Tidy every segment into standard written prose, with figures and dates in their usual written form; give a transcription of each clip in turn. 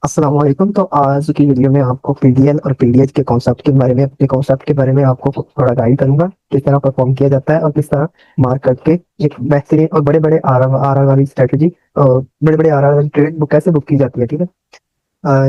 अस्सलाम वालेकुम। तो आज की वीडियो में आपको पीडीएल और पीडीएच के कॉन्सेप्ट के बारे में आपको थोड़ा गाइड करूंगा, किस तरह परफॉर्म किया जाता है और किस तरह मार्क करके एक बेहतरीन और बड़े बड़े आर आर वाली स्ट्रेटेजी और बड़े बड़े आर वाली ट्रेड बुक कैसे बुक की जाती है। ठीक है।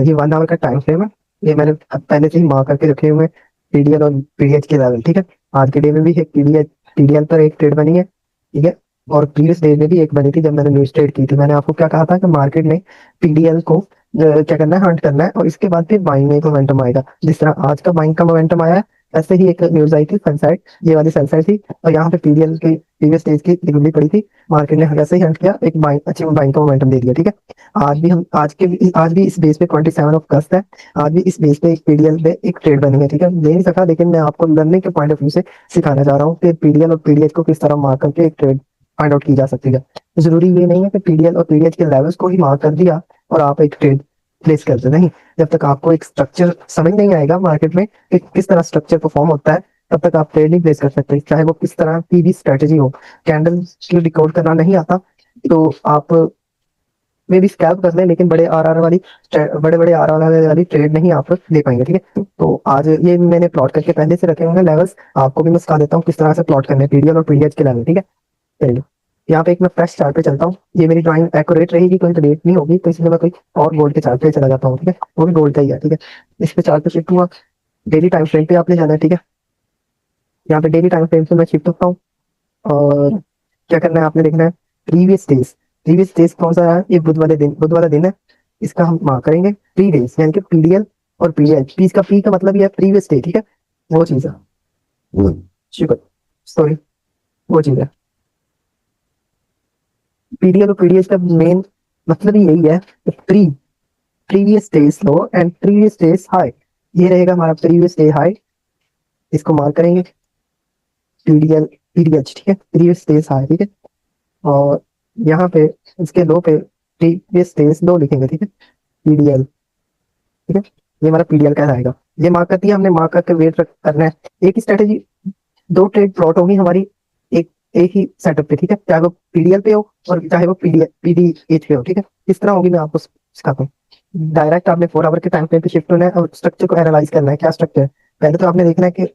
ये 1 आवर का टाइम फ्रेम है। ये मैंने पहले से ही मार्क करके रखे हुए हैं पीडीएल और पीडीएच के लेवल। ठीक है। आज के डे में भी एक पीडीएल पर एक ट्रेड बनी है। ठीक है। और प्रीवियस डे में भी एक बनी थी जब मैंने न्यूज ट्रेड की थी। मैंने आपको क्या कहा था कि मार्केट में पीडीएल को क्या करना है, हंट करना है और इसके बाद फिर बाइंग में एक मोमेंटम आएगा। जिस तरह आज का बाइंग का मोमेंटम आया है, ऐसे ही एक न्यूज आई थी सन साइड, ये वाली सन साइड थी और यहाँ पे पीडीएल की प्रीवियस स्टेज की लिक्विडिटी पड़ी थी। मार्केट ने वैसे ही हंट किया, एक बाइंग अच्छी बाइंग का मोमेंटम दे दिया। ठीक है। आज भी इस बेस पे 27 अगस्त है। आज भी इस बेस पे एक पीडीएल पे एक ट्रेड बनी है। ठीक है। ले नहीं सका, लेकिन मैं आपको लर्निंग के पॉइंट ऑफ व्यू से सिखाना चाह रहा हूँ कि पीडीएल और पीडीएच को किस तरह मार्क करके एक ट्रेड फाइंड आउट की जा सकती है। जरूरी ये नहीं है कि पीडीएल और पीडीएच के लेवल्स को ही मार्क कर दिया और आप एक ट्रेड प्लेस करते नहीं। जब तक आपको एक स्ट्रक्चर समझ नहीं आएगा मार्केट में कि किस तरह स्ट्रक्चर परफॉर्म होता है, तब तक आप ट्रेड नहीं प्लेस कर सकते, चाहे वो किस तरह की भी स्ट्रेटेजी हो। कैंडल की डिकोड करना नहीं आता तो आप मे भी स्कैल्प कर लें, लेकिन बड़े बड़े आर आर वाली ट्रेड नहीं आप ले पाएंगे। ठीक है। तो आज ये मैंने प्लॉट करके पहले से रखे होंगे लेवल्स, आपको भी मैं सिखा देता हूँ किस तरह से प्लॉट करने हैं पीडीएल और पीडीएच के लेवल। ठीक है। चलिए, यहाँ पे एक मैं फ्रेश चार्ट पे चलता हूँ। ये मेरी ड्राइंग एक्यूरेट रहेगी, कोई डिलीट नहीं होगी, तो इसलिए मैं कोई और गोल्ड के चार्ट पे चला जाता हूँ। ठीक है। वो भी गोल्ड का ही है। ठीक है। इस पे चार्ट पे शिफ्ट हुआ, डेली टाइम फ्रेम पे आपने जाना है। ठीक है। यहाँ पे डेली टाइम फ्रेम से मैं शिफ्ट होता हूँ और क्या करना है, आपने देखना है प्रीवियस डेज कौन सा है। ये बुध वाला दिन है। इसका हम मार्क करेंगे 3 डेज, यानी कि पीडीएल और पीडीएच। पी का पी का मतलब ये है प्रीवियस डे। ठीक है। वो चीज है, शुक्र, सॉरी, वो चीज है। पीडीएल और पीडीएच का मेन मतलब ही यही है कि previous days low and previous days high. ये रहेगा हमारा प्रीवियस डे हाई, इसको मार्क करेंगे पीडीएल पीडीएच। ठीक है। Previous days high. ठीक है। और यहाँ पे इसके लो पे प्रीवियस डेज लो लिखेंगे। ठीक है। पीडीएल। ठीक है। ये हमारा पीडीएल का आएगा। ये मार्क कर दिया हमने, मार्क करके वेट करना है। एक ही स्ट्रेटेजी, दो ट्रेड प्लॉट होगी हमारी एक एक ही सेटअप पे। ठीक है। चाहे वो पीडीएल पे हो और चाहे वो पीडीएच पे हो। ठीक है। किस तरह होगी मैं आपको सिखाता हूँ। डायरेक्ट आपने 4 आवर के टाइम फ्रेम पे शिफ्ट होना है और स्ट्रक्चर को एनालाइज करना है, क्या स्ट्रक्चर है। पहले तो आपने देखना है कि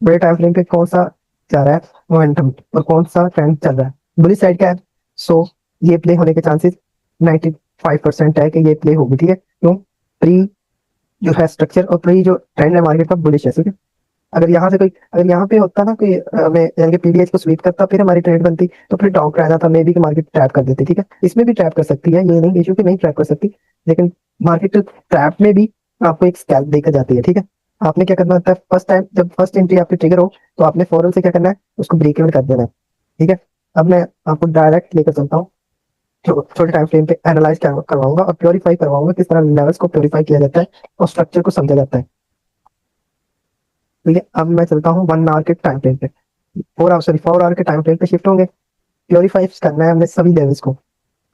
बड़े टाइम फ्रेम पे कौन सा जा रहा है मोमेंटम और कौन सा ट्रेंड चल रहा है। बुली साइड का है, सो ये प्ले होने के चांसेस 95% है कि ये प्ले होगी। ठीक है। क्यों? प्री जो है स्ट्रक्चर और प्री जो ट्रेंड है मार्केट का बुलिश है। ठीक है। अगर यहाँ पे होता ना कोई हमें यानी कि पीडीएच को स्वीप करता, फिर हमारी ट्रेड बनती, तो फिर डाउन रहना था, मे बी कि मार्केट ट्रैप कर देती। ठीक है। इसमें भी ट्रैप कर सकती है, ये नहीं इशू कि नहीं ट्रैप कर सकती, लेकिन मार्केट ट्रैप में भी आपको एक स्कैल्प देकर जाती है। ठीक है। आपने क्या करना होता है, फर्स्ट टाइम जब फर्स्ट एंट्री आपकी ट्रिगर हो तो आपने फौरन से क्या करना है, उसको ब्रेक इवन कर देना है। ठीक है। अब मैं आपको डायरेक्ट लेकर चलता हूँ, छोटे टाइम फ्रेम पे एनालाइज करवाऊंगा और प्योरीफाई करवाऊंगा किस तरह लेवल्स को प्योरीफाई किया जाता है और स्ट्रक्चर को समझा जाता है। ठीक है। अब मैं चलता हूँ 1 आवर के टाइम फ्रेम पे, 4 आवर के टाइम फ्रेम पे शिफ्ट होंगे। प्योरीफाई करना है हमने सभी लेवल्स को।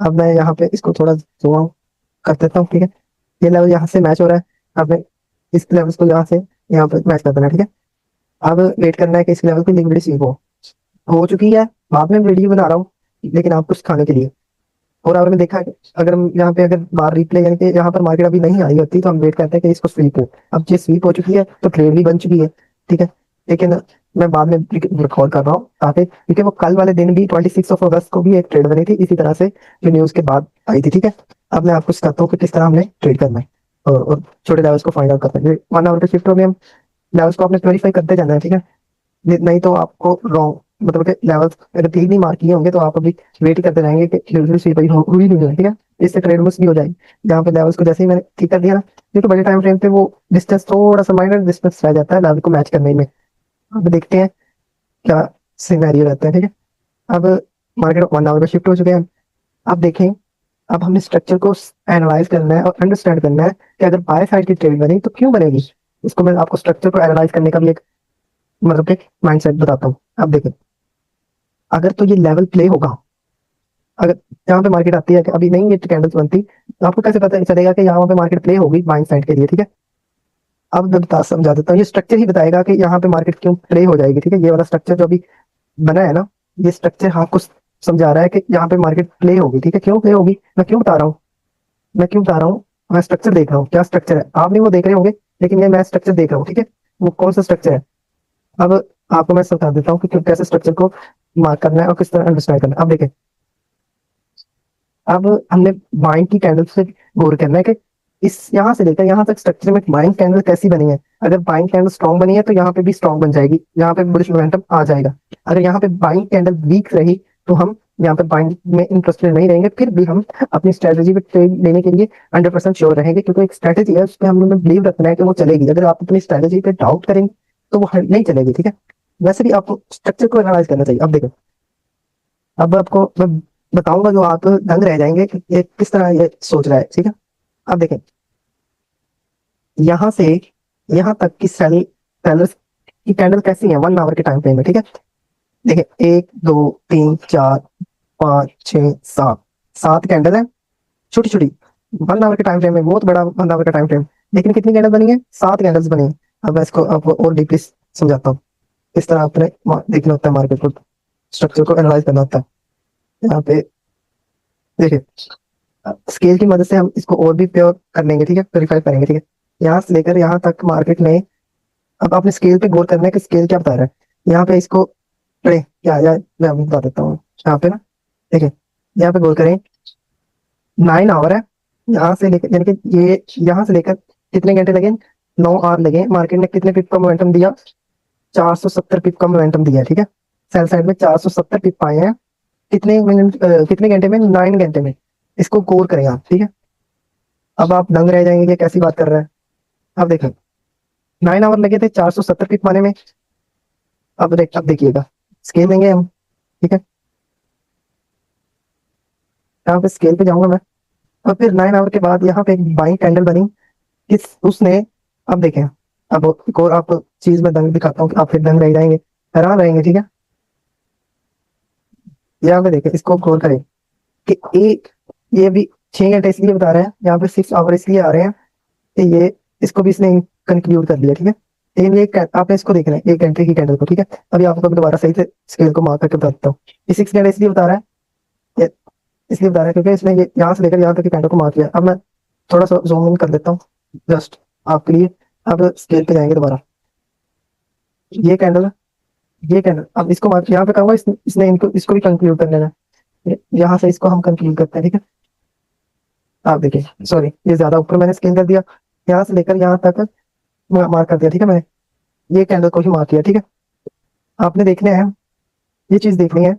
अब मैं यहाँ पे इसको थोड़ा जोम आउट कर देता हूँ। ठीक है। ये लेवल यहाँ से मैच हो रहा है। अब मैं इस लेवल्स को यहाँ पे मैच कर देना है। ठीक है। अब वेट करना है कि इस लेवल की लिक्विडिटी स्वीप हो चुकी है। बाद में वीडियो बना रहा हूँ, लेकिन आपको सिखाने के लिए। और अगर मैं देखा कि अगर हम यहाँ पे अगर बार रिप्ले यानी कि यहाँ पर मार्केट अभी नहीं आई होती, तो हम वेट करते हैं कि इसको स्वीप हो। अब ये स्वीप हो चुकी है तो ट्रेड भी बन चुकी है। ठीक है। लेकिन मैं बाद में रिकॉर्ड कर रहा हूँ ताकि, क्योंकि वो कल वाले दिन भी 26 अगस्त को भी एक ट्रेड बनी थी इसी तरह से, जो न्यूज के बाद आई थी। ठीक है। अब मैं आपको सिखाता हूँ कि किस तरह हमने ट्रेड करना है और छोटे लेवल्स को फाइंड आउट करना है। 1 आवर पे शिफ्ट हो गए हम, लेवल्स को आपने प्योरीफाई करते जाना है। ठीक है। नहीं तो आपको रॉन्ग मतलब कि लेवल्स अगर ठीक नहीं मार्क किए होंगे तो आप अभी वेट ही करते रहेंगे कि लेवल स्वीप हुई नहीं हुई। ठीक है। इससे ट्रेड मिस भी हो जाएगी। यहाँ पे लेवल्स को जैसे ही मैंने ठीक कर दिया ना, क्योंकि बड़े टाइम फ्रेम पे वो डिस्टेंस थोड़ा सा माइनर डिस्टेंस रह जाता है लेवल को मैच करने में। अब देखते हैं क्या सिनेरियो रहता है। ठीक है। अब मार्केट 1 आवर पे शिफ्ट हो चुके हैं। अब देखें, अब हमने स्ट्रक्चर को एनालाइज करना है और अंडरस्टैंड करना है कि अगर बाय साइड की ट्रेड बनी तो क्यों बनेगी। इसको मैं आपको स्ट्रक्चर को एनालाइज करने का भी एक मतलब कि माइंडसेट बताता हूँ। अब देखें, अगर तो ये लेवल प्ले होगा, अगर यहाँ पे मार्केट आती है कि अभी नहीं ये कैंडल्स बनती, तो आपको कैसे पता चलेगा कि यहाँ पे मार्केट प्ले होगी बाइंग साइड के लिए। ठीक है। अब मैं समझा देता हूँ, ये स्ट्रक्चर ही बताएगा कि यहाँ पे मार्केट क्यों प्ले हो जाएगी। ठीक है। ये वाला स्ट्रक्चर जो अभी बना है ना, ये स्ट्रक्चर आपको समझा रहा है कि यहाँ पे मार्केट प्ले होगी। ठीक है। क्यों प्ले होगी, मैं क्यों बता रहा हूँ, मैं स्ट्रक्चर देख रहा हूँ, क्या स्ट्रक्चर है आप नहीं वो देख रहे होंगे, लेकिन ये मैं स्ट्रक्चर देख रहा हूँ, ठीक है। वो कौन सा स्ट्रक्चर है, अब आपको मैं बता देता हूँ कि कैसे स्ट्रक्चर को मार्क करना है और किस तरह अंडरस्टैंड करना है। अब देखें, अब हमने बाइंड की कैंडल से गौर करना है कि इस यहाँ से लेकर यहाँ तक स्ट्रक्चर में बाइंड कैंडल कैसी बनी है। अगर बाइंड कैंडल स्ट्रॉन्ग बनी है तो यहाँ पे भी स्ट्रॉन्ग बन जाएगी, यहाँ पे बुलिश मोमेंटम आ जाएगा। अगर यहाँ पे बाइंड कैंडल वीक रही तो हम यहाँ पे बाइंड में इंटरेस्टेड नहीं रहेंगे, फिर भी हम अपनी स्ट्रेटेजी पे ट्रेड लेने के लिए 100% श्योर रहेंगे, क्योंकि एक स्ट्रेटेजी है उस पर हमें बिलीव रखना है कि वो चलेगी। अगर आप अपनी स्ट्रेटेजी पे डाउट करेंगे तो वो नहीं चलेगी, ठीक है। वैसे भी आपको स्ट्रक्चर को एनालाइज करना चाहिए। अब देखो, अब आपको मैं बताऊंगा जो आप दंग रह जाएंगे कि ये किस तरह ये सोच रहा है, ठीक है। अब देखें, यहाँ से यहाँ तक की सेलर्स की कैंडल कैसी है 1 आवर के टाइम फ्रेम में, ठीक है। देखें 1 2 3 4 5 6 7 7 कैंडल है, छोटी छोटी, 1 आवर के टाइम फ्रेम में, बहुत बड़ा 1 आवर का टाइम फ्रेम, लेकिन कितनी कैंडल बनी है, 7 कैंडल्स बनी है। अब मैं इसको आपको और डीपली समझाता हूँ, इस तरह आपने देखना होता है मार्केट को, स्ट्रक्चर को एनालाइज करना होता है। यहाँ पे देखिए, स्केल की मदद से हम इसको और भी प्योर कर लेंगे, ठीक है, वेरीफाई करेंगे, ठीक है। यहाँ से लेकर यहाँ तक मार्केट में, अब आपने स्केल पे गौर करना है कि स्केल क्या बता रहा है। यहाँ पे इसको पढ़े क्या यार, मैं आपको बता देता हूँ यहाँ पे ना, देखिए यहाँ पे गौर करें, 9 आवर है, यहाँ से लेकर यानी कि ये यहाँ से लेकर कितने घंटे लगे, 9 आवर लगे। मार्केट ने कितने पिप का मोमेंटम दिया, 470 पिप का मोमेंटम दिया है, ठीक है। सेल साइड में 470 पिप आए हैं, कितने मिनट कितने घंटे में, 9 घंटे में। इसको गौर करें आप, ठीक है। अब आप दंग रह जाएंगे कि कैसी बात कर रहा है। अब देखें, 9 आवर लगे थे 470 पिप पाने में। अब देखिएगा, स्केल देंगे हम, ठीक है। यहाँ पे स्केल पे जाऊंगा मैं, और फिर 9 आवर के बाद यहाँ पे एक बाइंग कैंडल बनी, किस उसने, अब देखें, अब एक और आप चीज में दंग दिखाता हूँ कि आप फिर दंग रह जाएंगे, हैरान रहेंगे, ठीक है। यहाँ पे देखें, इसको गौर करें कि एक, ये भी 6 घंटे इसलिए बता रहे हैं, यहाँ पे 6 आवर इसलिए आ रहे हैं कि ये, इसको भी इसने कंक्लूड कर लिया, ठीक है। लेकिन ये आपने इसको देखना है 1 घंटे की कैंडल को, ठीक है। अभी आपको दोबारा सही से स्केल को मार्क करके बताता हूँ। ये 6 घंटे इसलिए बता रहा है, ये इसलिए बता रहा है क्योंकि इसने ये यहाँ से लेकर यहाँ तक की कैंडल को मार्क किया। अब मैं थोड़ा सा जूम इन कर देता हूँ जस्ट आपके लिए। अब स्केल पे जाएंगे दोबारा, ये कैंडल, ये कैंडल, अब इसको मार्क यहाँ पे करूंगा, इसने इनको इसको भी कंक्लूड कर लेना है। यहाँ से इसको हम कंक्लूड करते हैं, ठीक है। आप देखिए, सॉरी ये ज्यादा ऊपर मैंने स्केल कर दिया, यहाँ से लेकर यहाँ तक मार्क कर दिया, ठीक है। मैंने ये कैंडल को ही मार्क किया, ठीक है। आपने देखने हैं, ये चीज देखनी है,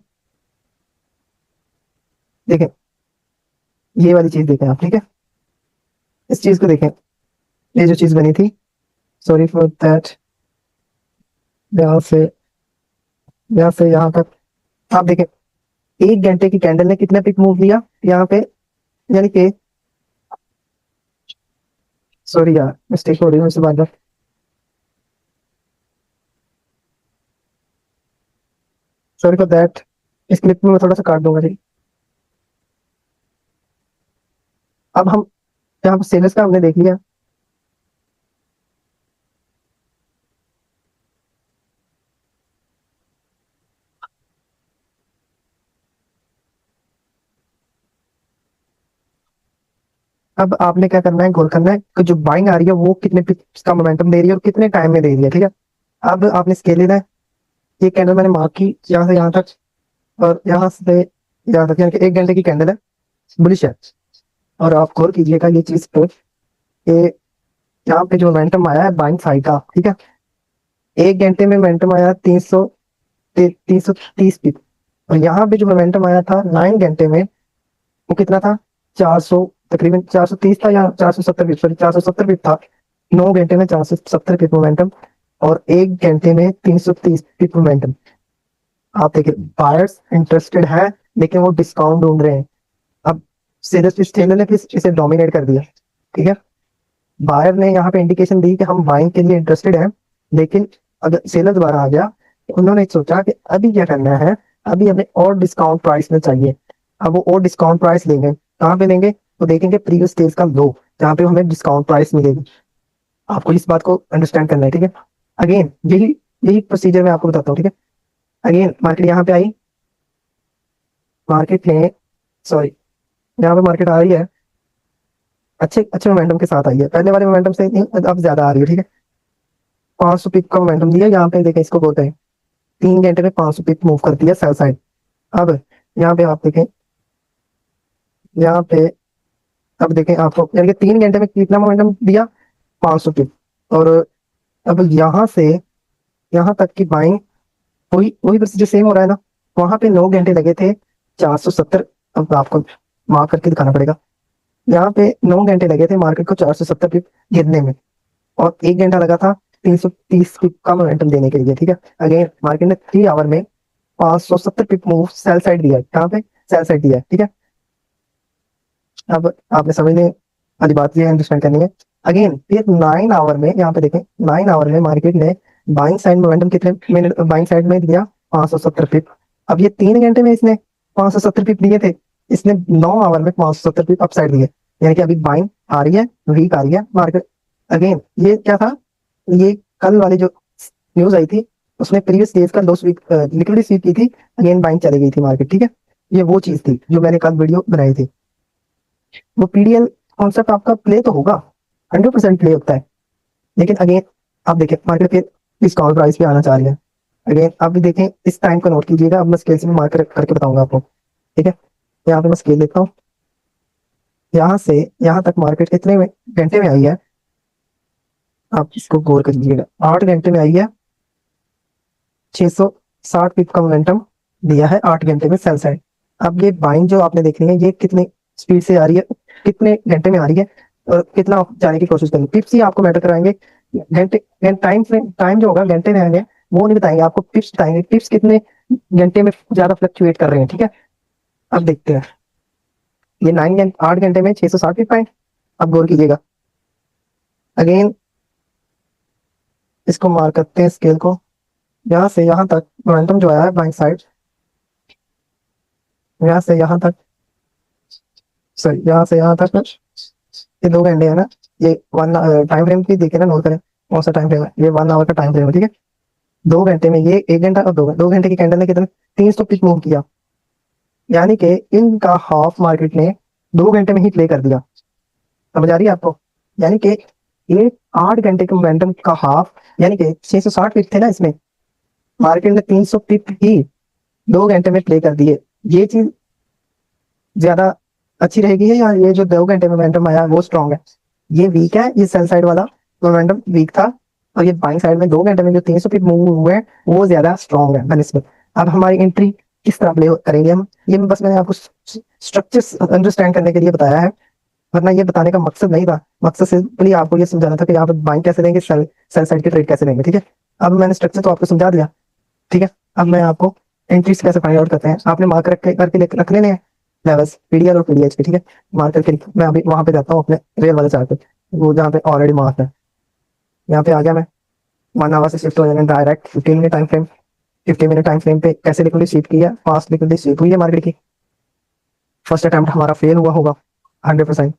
देखें, ये वाली चीज देखें आप, ठीक है। इस चीज को देखें, ये जो चीज बनी थी, सॉरी फॉर दैट, यहाँ से यहाँ तक आप देखें, 1 घंटे की कैंडल ने कितना पिक मूव लिया यहाँ पे, यानी कि, सॉरी यार मिस्टेक हो रही है मुझसे बार बार, सॉरी फॉर दैट। इस क्लिप में मैं थोड़ा सा काट दूंगा, ठीक। अब हम यहाँ पे सेल्स का हमने देख लिया। अब आपने क्या करना है, गौर करना है कि जो बाइंग आ रही है वो कितने पिप्स का मोमेंटम दे रही है और कितने टाइम में दे रही है, ठीक है। अब आपने स्केल लेना है, ये कैंडल मैंने मार्क की यहाँ से यहाँ तक, और यहाँ से यहाँ तक, यानी कि 1 घंटे की कैंडल है, बुलिश है। और आप गौर कीजिएगा ये चीज पे, ये यहाँ पे जो मोमेंटम आया है बाइंग साइड का, ठीक है। 1 घंटे में मोमेंटम आया 330 पिप, और यहाँ पे जो मोमेंटम आया था 9 घंटे में, वो कितना था, 400, तकरीबन 430 था या 470 पिप, सॉरी 470 पिप था। 9 घंटे में 470 पिप मोमेंटम, और 1 घंटे में 330 पिप मोमेंटम। आप देखिए, बायर्स इंटरेस्टेड है लेकिन वो डिस्काउंट ढूंढ रहे हैं। अब सेलर ने फिर इसे डोमिनेट कर दिया, ठीक है। बायर ने यहाँ पे इंडिकेशन दी कि हम बाइंग के लिए इंटरेस्टेड हैं, लेकिन अगर सेलर दोबारा आ गया, उन्होंने सोचा कि अभी क्या करना है, अभी हमें और डिस्काउंट प्राइस में चाहिए। अब वो और डिस्काउंट प्राइस लेंगे, कहाँ पे लेंगे, तो देखेंगे प्रीवियस स्टेज का लो, जहाँ पे हमें डिस्काउंट प्राइस मिलेगी। आपको इस बात को अंडरस्टैंड करना है, ठीक है। अगेन यही यही प्रोसीजर मैं आपको बताता हूँ, ठीक है। अगेन मार्केट यहाँ पे आई, मार्केट ने, सॉरी यहाँ पे मार्केट आ रही है, अच्छे अच्छे मोमेंटम के साथ आई है, पहले वाले मोमेंटम से नहीं, अब ज्यादा आ रही है, ठीक है। 500 पिप का मोमेंटम दिया यहाँ पे, देखें इसको बोलते हैं 3 घंटे में 500 पिप मूव करती है सेल साइड। अब यहाँ पे आप देखें, यहाँ पे अब देखें आपको, यानी कि 3 घंटे में कितना मोमेंटम दिया, 500 पिप। और अब यहाँ से यहाँ तक की बाइंग, वही वही प्रोसीजर सेम हो रहा है ना। वहां पे 9 घंटे लगे थे 470, अब आपको मार्क करके दिखाना पड़ेगा। यहाँ पे 9 घंटे लगे थे मार्केट को 470 पिप गिरने में, और 1 घंटा लगा था 330 पिप का मोमेंटम देने के लिए, ठीक है। अगेन मार्केट ने 3 आवर में 570 पिप मूव सेल साइड दिया है, कहाँ पे, सेल साइड दिया है, ठीक है। अब आपने समझने वाली बात ये अंडरस्टैंड करनी है। अगेन फिर 9 आवर में, यहाँ पे देखें 9 आवर में मार्केट ने बाइंग साइड मोमेंटम कितने मिनट बाइंग साइड में दिया, 570 पिप। अब ये 3 घंटे में इसने 570 पिप दिए थे, इसने 9 आवर में 570 पिप अप साइड दिए, यानी कि अभी बाइंग आ रही है, वीक आ रही है मार्केट। अगेन ये क्या था, ये कल वाली जो न्यूज आई थी उसने प्रीवियस डेज का लॉस वीक लिक्विडिटी स्वीप की थी, अगेन बाइंग चली गई थी मार्केट, ठीक है। ये वो चीज थी जो मैंने कल वीडियो बनाई थी। वो पीडीएल कॉन्सेप्ट आपका प्ले तो होगा, 100% प्ले होता है, लेकिन अगेन आप देखें मार्केट फिर डिस्काउंट प्राइस पे आना चाह रही है। अगेन आप भी देखें, इस टाइम को नोट कीजिएगा, अब मैं स्केल से मार्क करके बताऊंगा आपको, ठीक है। यहाँ पे मैं स्केल लेता हूँ, यहाँ से यहाँ तक मार्केट कितने में घंटे में आई है, आप इसको गौर करिएगा। 8 घंटे में आई है, 660 पिप का मोमेंटम दिया है 8 घंटे में सेल साइड। अब ये बाइंग जो आपने देखनी है, ये कितने स्पीड से आ रही है, कितने घंटे में आ रही है, और कितना आप जाने की कोशिश करेंगे। पिप्स ही आपको मैटर कराएंगे, घंटे टाइम फ्रेम, टाइम जो होगा घंटे में आएंगे, वो नहीं बताएंगे आपको, पिप्स बताएंगे, पिप्स कितने घंटे में ज्यादा फ्लक्चुएट कर रहे हैं, ठीक है। अब देखते हैं, ये 8 घंटे में 660 पिप आए, अब गौर कीजिएगा। अगेन इसको मार्क करते हैं स्केल को, यहाँ से यहाँ तक मोमेंटम जो आया है बाइंग साइड, यहाँ से यहाँ तक, सॉरी यहाँ से यहाँ तक, ये 2 घंटे है ना, ये वन टाइम फ्रेम भी देखे ना, नोट करें कौन सा टाइम फ्रेम है, ये 1 आवर का टाइम फ्रेम है, ठीक है। 2 घंटे में ये 1 घंटा और 2 घंटे की कैंडल ने कितने 300 पिक मूव किया, यानी कि इनका हाफ मार्केट ने 2 घंटे में ही प्ले कर दिया। समझ आ रही है आपको, यानी कि ये 8 घंटे के मोमेंटम का हाफ, यानी कि 660 पिक थे ना इसमें, मार्केट ने 300 पिक ही 2 घंटे में प्ले कर दिए। ये चीज ज्यादा अच्छी रहेगी है, या ये जो 2 घंटे में मोमेंटम आया वो स्ट्रॉन्ग है, ये वीक है, ये सेल साइड वाला मोमेंटम वीक था, और ये बाइंग साइड में 2 घंटे में जो 300 पिप मूव हुए हैं वो ज्यादा स्ट्रॉन्ग है बनस्बत। अब हमारी एंट्री किस तरह प्ले करेंगे हम, ये बस मैंने आपको स्ट्रक्चर अंडरस्टैंड करने के लिए बताया है, वरना ये बताने का मकसद नहीं था। मकसद सिंपली आपको ये समझाना था कि यहाँ पे बाइंग कैसे लेंगे, सेल सेल साइड की ट्रेड कैसे लेंगे, ठीक है। अब मैंने स्ट्रक्चर तो आपको समझा दिया, ठीक है। अब मैं आपको एंट्रीज कैसे फाइंड आउट करते हैं, आपने मार्क रख करके रख लेने हैं लेवल्स पीडीएल और पीडीएच के, ठीक है। मार्क करके मैं अभी वहां पे जाता हूँ अपने रियल वाले चार्ट पे, वो जहाँ पे ऑलरेडी मार्क है। यहाँ पे आ गया मैं, 1 आवर से शिफ्ट हो जाएगा direct 15 minute time frame. 15 minute time frame पे कैसे लिक्विडिटी स्वीप की है, फास्ट लिक्विडिटी स्वीप हुई है मार्केट की। फर्स्ट अटेम्प्ट हमारा फेल हुआ होगा 100%,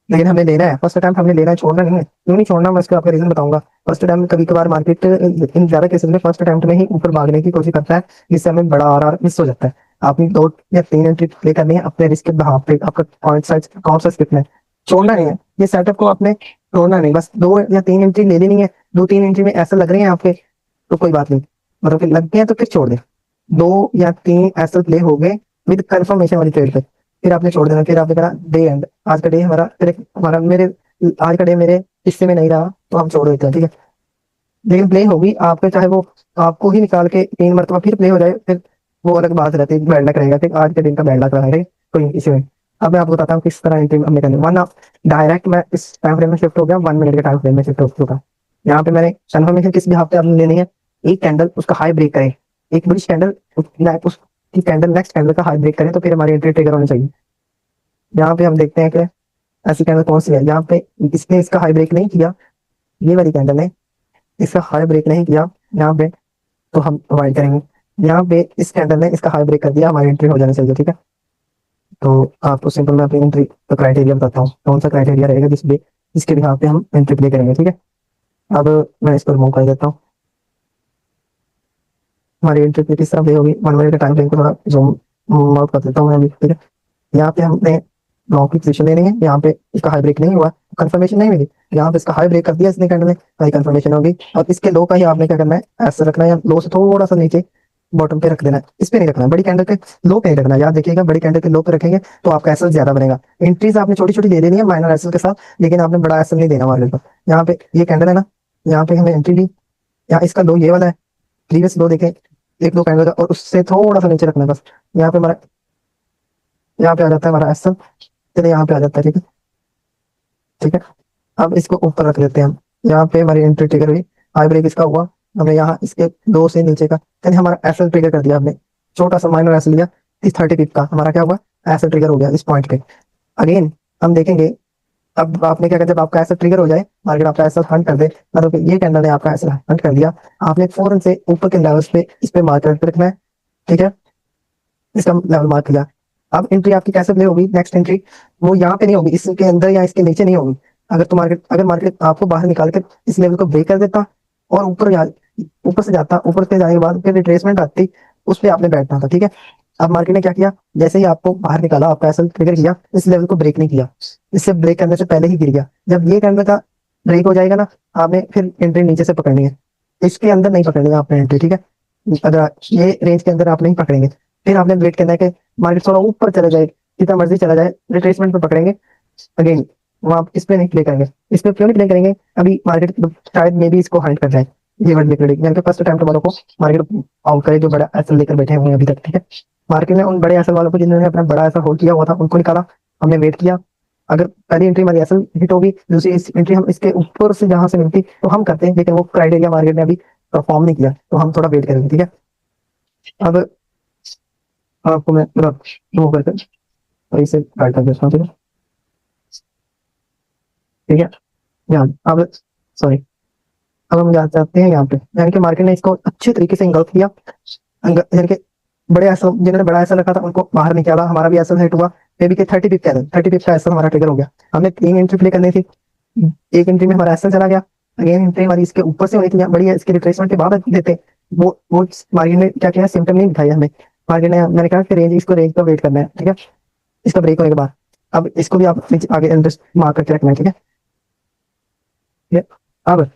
लेकिन हमें लेना है फर्स्ट अटेम्प्ट, हमें लेना है, छोड़ना नहीं है। क्यों नहीं छोड़ना, मैं इसका आपका रीजन बताऊंगा। फर्स्ट अटेम्प्ट कभी कभार मार्केट इन ज्यादा केसेस में फर्स्ट अटेम्प्ट में ही ऊपर भागने की कोशिश करता है, जिससे हमें बड़ा आर मिस हो जाता है। आपने 2 या 3 एंट्री प्ले करनी है अपने रिस्क के बहाव पे, आपका पॉइंट साइज कौन सा कितना है, छोड़ना नहीं है। ये सेटअप को आपने छोड़ना नहीं, बस 2 या 3 एंट्री ले लेनी है। 2-3 एंट्री में ऐसा लग रहे हैं आपके तो कोई बात नहीं, मतलब कि लग गए हैं तो फिर छोड़ दें। 2 या 3 ऐसे प्ले हो गए विद कंफर्मेशन वाली ट्रेड पे, फिर आपने छोड़ देना। फिर आपने कहा डे एंड, आज का डे हमारा हमारा मेरे आज का डे मेरे हिस्से में नहीं रहा तो हम छोड़ देते हैं, ठीक है। लेकिन प्ले होगी आपके, चाहे वो आपको ही निकाल के 3 मरतबा फिर प्ले हो जाए, फिर वो अलग बात रहती है, बैड लक रहेगा, फिर आज के दिन का बैड लक रहेगा, कोई इश्यू नहीं। अब मैं आपको बताता हूँ किस तरह एंट्री हमने करनी। वन डायरेक्ट मैं इस टाइम फ्रेम में शिफ्ट हो गया, 1 मिनट के टाइम फ्रेम में शिफ्ट हो चुका। यहाँ पे मैंने कन्फर्मेशन किस भी पे आपने लेनी है, एक कैंडल उसका हाई ब्रेक करे, एक बुलिश कैंडल उसकी कैंडल नेक्स्ट कैंडल का हाई ब्रेक करे, तो फिर हमारी एंट्री ट्रिगर होनी चाहिए। यहाँ पे हम देखते हैं कि ऐसी कैंडल कौन सी है, यहाँ पे इसने इसका हाई ब्रेक नहीं किया, ये वाली कैंडल ने इसका हाई ब्रेक नहीं किया यहाँ पे, तो हम अवॉइड करेंगे। यहाँ पे इस कैंडल ने इसका हाई ब्रेक कर दिया, हमारी एंट्री हो जानी चाहिए, ठीक है। तो आपको सिंपल मैं अपनी एंट्री का क्राइटेरिया बताता हूँ, कौन सा क्राइटेरिया रहेगा जिसके बिहाफ पे हम एंट्री प्ले करेंगे, ठीक है। अब मैं इसको रिमूव कर देता हूँ। हमारी एंट्री प्ले किस तरह प्ले होगी, 1 मिनट के टाइम फ्रेम को थोड़ा जूम आउट कर देता हूँ मैं अभी, ठीक है। यहाँ पे हमने लॉन्ग की पोजीशन लेनी है, यहाँ पे इसका हाई ब्रेक नहीं हुआ, कंफर्मेशन नहीं मिली, यहाँ पे इसका हाई ब्रेक कर दिया इसने कैंडल ने, हाई कंफर्मेशन होगी। और इसके लो का ही आपने क्या करना है, ऐसे रखना है, या लो से थोड़ा सा नीचे बॉटम पे रख देना है, इस पे नहीं रखना है, बड़ी कैंडल के लो पे नहीं रखना है। याद देखिएगा, बड़ी कैंडल के लो पे रखेंगे तो आपका एसएल ज्यादा बनेगा। एंट्रीज आपने छोटी छोटी दे देनी है माइनर एसएल के साथ, लेकिन आपने बड़ा एसएल नहीं देना मार्केट को। यहाँ पे ये कैंडल है ना, यहाँ पे हमने एंट्री ली, यहाँ इसका लो ये वाला है, प्रीवियस लो देखें, एक दो कैंडल का, और उससे थोड़ा सा नीचे रखना है बस। यहाँ पे हमारा, यहाँ पे आ जाता है हमारा एसएल, चलिए यहाँ पे आ जाता है, ठीक है ठीक है। अब इसको ऊपर रख देते हैं हम, यहाँ पे हमारी एंट्री ट्रिगर हुई, हाई ब्रेक इसका हुआ, हमें यहाँ इसके लो से नीचे का, यानी हमारा एसएल ट्रिगर कर दिया हमने, छोटा सा माइनर एसएल लिया, इस 30 पिप का हमारा क्या हुआ, एसएल ट्रिगर हो गया इस पॉइंट पे। अगेन हम देखेंगे, अब आपने क्या किया, जब आपका एसएल ट्रिगर हो जाए, मार्केट आपका एसएल हंट कर दे, मतलब कि ये कैंडल ने आपका एसएल हंट कर दिया, आपने फौरन से ऊपर के लेवल्स पे इस पे मार्केट पे रखना है, ठीक है। इसका लेवल मार्क किया, अब एंट्री आपकी कैसे प्ले होगी, नेक्स्ट एंट्री वो यहाँ पे नहीं होगी, इसके अंदर या इसके नीचे नहीं होगी। अगर मार्केट आपको बाहर निकाल कर इस लेवल को ब्रेक कर देता और ऊपर से जाता, ऊपर से जाने के बाद फिर रिट्रेसमेंट आती, उस पर आपने बैठना था, ठीक है। अब मार्केट ने क्या किया, जैसे ही आपको बाहर निकाला, आपका एसएल ट्रिगर किया, इस लेवल को ब्रेक नहीं किया, इससे ब्रेक करने से पहले ही गिर गया। जब ये कैंडल का ब्रेक हो जाएगा ना, आपने फिर एंट्री नीचे से पकड़नी है, इसके अंदर नहीं पकड़नी है आपने एंट्री, ठीक है। अगर ये रेंज के अंदर आप नहीं पकड़ेंगे, फिर आपने वेट करना है कि मार्केट थोड़ा ऊपर चला जाए, जितना मर्जी चला जाए, रिट्रेसमेंट पे पकड़ेंगे अगेन, वहां इस पे नहीं प्ले करेंगे। इस पे क्यों नहीं प्ले करेंगे, अभी मार्केट शायद मे भी इसको हंट कर जाए, ये वर्ड लिक्विडिटी यानी कि फर्स्ट टाइम टुमारो को मार्केट आउट करे, जो बड़ा एसएल लेकर बैठे हुए हैं अभी तक, ठीक है। मार्केट ने उन बड़े एसएल वालों को, जिन्होंने अपना बड़ा एसएल होल्ड किया हुआ था, उनको निकाला, हमने वेट किया। अगर पहली एंट्री हमारी एसएल हिट होगी, दूसरी एंट्री हम इसके ऊपर से जहां से मिलती तो हम करते हैं, लेकिन वो क्राइटेरिया मार्केट ने अभी परफॉर्म नहीं किया, तो हम थोड़ा वेट करेंगे, ठीक है। अब आपको मैं पूरा वो करके वही से गाइड कर देता हूँ, ठीक है ठीक है। यहाँ अब सॉरी, अब हम जा सकते हैं यहाँ पे, यानी कि मार्केट ने इसको अच्छे तरीके से इंगल्फ किया, यानी कि बड़े ऐसा, जिन्होंने बड़ा ऐसा रखा था उनको बाहर निकाला, हमारा भी ऐसा हिट हुआ, मे बी के 30 पिप का, 30 पिप का ऐसा हमारा ट्रिगर हो गया। हमने 3 एंट्री प्ले करनी थी, एक एंट्री में हमारा ऐसा चला गया, अगेन एंट्री हमारी इसके ऊपर से होनी थी, बड़ी है, इसके रिट्रेसमेंट के बाद देते, वो मार्केट ने क्या किया, सिम्टम नहीं दिखाई हमें, मार्केट ने, मैंने कहा कि रेंज का वेट करना है, ठीक है, इसका ब्रेक होने के बाद। अब इसको भी आप आगे इंटरेस्ट मार्क करके रखना है, ठीक है। अब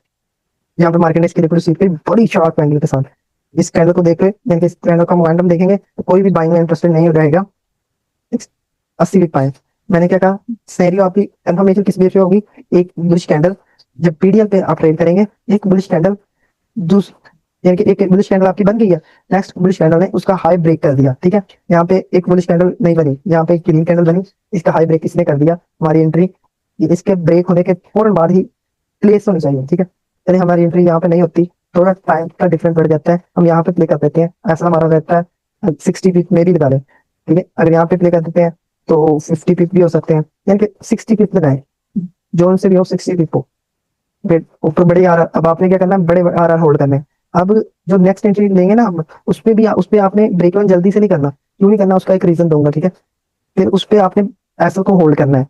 यहाँ पे मार्केट ने इसके लिए सीट पे बड़ी शार्प कैंडल के साथ, इस कैंडल को देख के इस कैंडल का मोमेंटम देखेंगे तो कोई भी बाइंग में इंटरेस्टेड नहीं रहेगा। 80 पाए, मैंने क्या कहा, सैरियो आपकी कंफर्मेशन किस बेस पे होगी, एक बुलिश कैंडल, जब पीडीएल पे आप ट्रेड करेंगे, एक बुलिश कैंडल, यानी कि एक बुलिश कैंडल आपकी बन गई है, नेक्स्ट बुलिश कैंडल ने उसका हाई ब्रेक कर दिया, ठीक है। यहाँ पे एक बुलिश कैंडल नहीं बनी, यहाँ पे एक ग्रीन कैंडल बनी, इसका हाई ब्रेक इसने कर दिया, हमारी एंट्री इसके ब्रेक होने के फौरन बाद ही प्लेस होनी चाहिए, ठीक है। यदि हमारी एंट्री यहाँ पे नहीं होती, थोड़ा टाइम का डिफरेंस बढ़ जाता है, हम यहाँ पे प्ले कर देते हैं, ऐसा हमारा रहता है 60 पिप में भी लगा लें, ठीक है। अगर यहाँ पे प्ले कर देते हैं तो 50 पिप भी हो सकते हैं, यानी कि 60 पिप लगाए, जोन से भी हो 60 पिप हो, फिर ऊपर बड़े आर, अब आपने क्या करना है, बड़े आर होल्ड करने हैं। अब जो नेक्स्ट एंट्री लेंगे ना हम, उस पे आपने ब्रेक इवन जल्दी से नहीं करना, क्यों नहीं करना उसका एक रीजन दूंगा, ठीक है। फिर उस पे आपने एसएल को होल्ड करना है,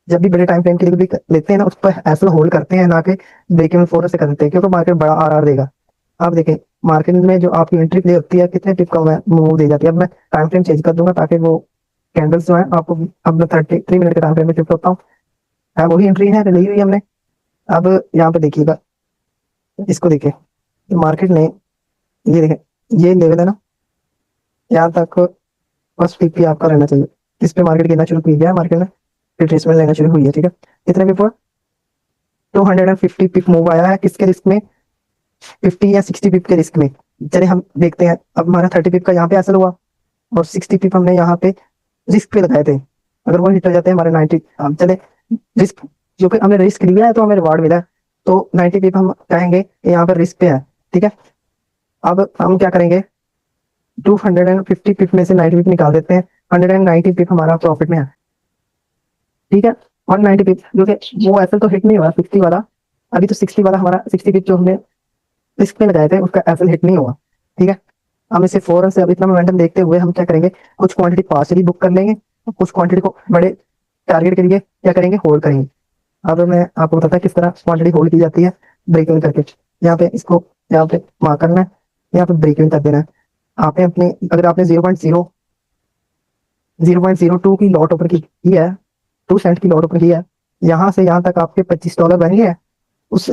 जब भी बड़े टाइम फ्रेम के लिए भी लेते हैं ना, उस पर एसएल होल्ड करते हैं, ना कि ब्रेक इवन फोर से करते हैं, क्योंकि मार्केट बड़ा आर देगा। आप देखें मार्केट में जो आपकी एंट्री प्ले होती है, कितने टिप का मूव दे जाती है। अब मैं टाइम फ्रेम चेंज कर दूंगा ताकि वो कैंडल्स जो है आपको, अब मैं 33 मिनट के टाइम फ्रेम में शिफ्ट होता हूँ, वही एंट्री है ली हुई हमने। अब यहाँ पे देखिएगा, इसको देखिए, तो मार्केट ने, ये देखें, ये लेवल है ना, यहाँ तक फर्स्ट पिक भी आपका रहना चाहिए, इस पे मार्केट गिरना शुरू किया है, मार्केट ने रिट्रेसमेंट लेना शुरू हुई है, ठीक है। कितने पिप, 250 पिप मूव आया है, किसके रिस्क में, 50 या 60 पिप के रिस्क में। चलिए हम देखते हैं, अब हमारा 30 पिप का यहाँ पे असर हुआ, और 60 पिप हमने यहाँ पे रिस्क पे लगाए थे, अगर वो हिट हो जाते हैं हमारे 90, हम चले रिस्क, जो कि हमने रिस्क लिया है तो हमें रिवार्ड मिला है, तो 90 पिप हम कहेंगे यहाँ पर रिस्क पे है, ठीक है। अब हम क्या करेंगे, 250 पिप में से 90 पिप निकाल देते हैं, 190 पिप हमारा प्रॉफिट में है, ठीक है। 190 पिप, जो कि वो एसएल तो हिट नहीं हुआ 60 वाला, अभी तो 60 वाला हमारा 60 पिप जो हमने रिस्क पे लगाए थे उसका एसएल हिट नहीं हुआ, ठीक है। हम इसे फौरन से, अब इतना मोमेंटम देखते हुए हम क्या करेंगे, कुछ क्वांटिटी पार्सली बुक कर लेंगे, और कुछ क्वांटिटी को बड़े टारगेट के लिए क्या करेंगे, होल्ड करेंगे। अब मैं आपको बताता किस तरह क्वांटिटी होल्ड की जाती है, ब्रेक इवन करके, यहाँ पे इसको यहाँ पे मार्क करना है, यहाँ पे ब्रेक इवन कर देना है। आपने अपने, अगर आपने 0.02 की लॉट ओवर की है, 2 सेंट की लॉट रही है, यहाँ से यहाँ तक आपके $25 बन गए उस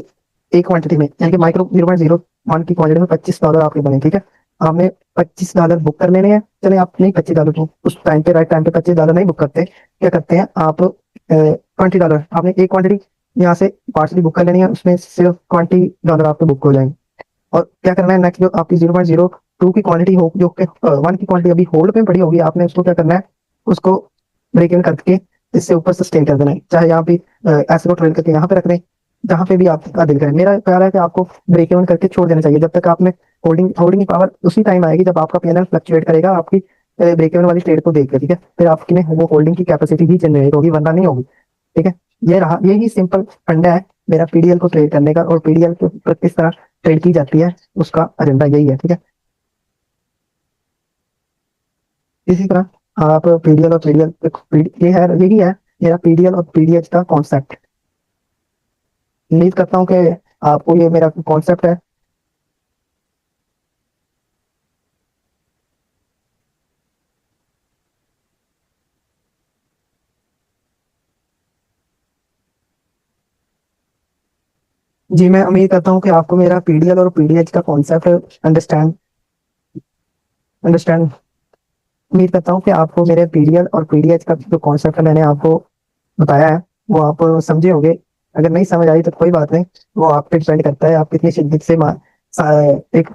एक क्वांटिटी में, यानी कि माइक्रो 0.01 की क्वांटिटी में $25 आपके बने। ठीक है, आपने $25 बुक कर लेने हैं। चले आप नहीं $25 को उस टाइम पे, राइट टाइम पे $25 नहीं बुक करते, क्या करते हैं आप, $20 आपने एक क्वांटिटी यहाँ से पार्सली बुक कर लेनी है, उसमें सिर्फ $20 आपके बुक हो जाएंगे। और क्या करना है नेक्स्ट, जो आपकी 0.02 की क्वांटिटी हो, जो 1 की क्वांटिटी अभी होल्ड पे पड़ी होगी, आपने उसको क्या करना है, उसको ब्रेक इन करके इससे ऊपर सस्टेन कर देना है। चाहे यहाँ पे ऐसे को ट्रेल करके यहाँ पे रख दें, जहाँ पे भी आपका दिल करे। मेरा ख्याल है कि आपको ब्रेक इवन करके छोड़ देना चाहिए, जब तक आपने होल्डिंग होल्डिंग की पावर उसी टाइम आएगी जब आपका पीएनएल फ्लक्चुएट करेगा आपकी ब्रेक इवन वाली ट्रेड को देखकर। ठीक है, फिर आपकी में वो होल्डिंग की कैपेसिटी ही जनरेट होगी, वरना नहीं होगी। ठीक है, ये रहा, यही सिंपल फंडा है मेरा पीडीएल को ट्रेड करने का, और पीडीएल को किस तरह ट्रेड की जाती है उसका एजेंडा यही है। ठीक है, इसी तरह आप पीडीएल और पीडीएल, ये है, यही है मेरा पीडीएल और पीडीएच का कॉन्सेप्ट। उम्मीद करता हूँ कि आपको ये मेरा कॉन्सेप्ट है। जी, मैं उम्मीद करता हूँ कि आपको मेरा पीडीएल और पीडीएच का कॉन्सेप्ट अंडरस्टैंड अंडरस्टैंड उम्मीद करता हूँ कि आपको मेरे पीडीएल और पीडीएच का जो कॉन्सेप्ट है मैंने आपको बताया है वो आप समझे होंगे। अगर नहीं समझ आई तो कोई बात नहीं, वो आप पे डिपेंड करता है आप कितनी शिद्दत से एक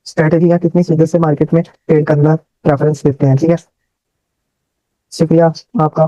स्ट्रेटेजी या कितनी शिद्दत से मार्केट में ट्रेड करना प्रेफरेंस देते हैं। ठीक है, शुक्रिया आपका।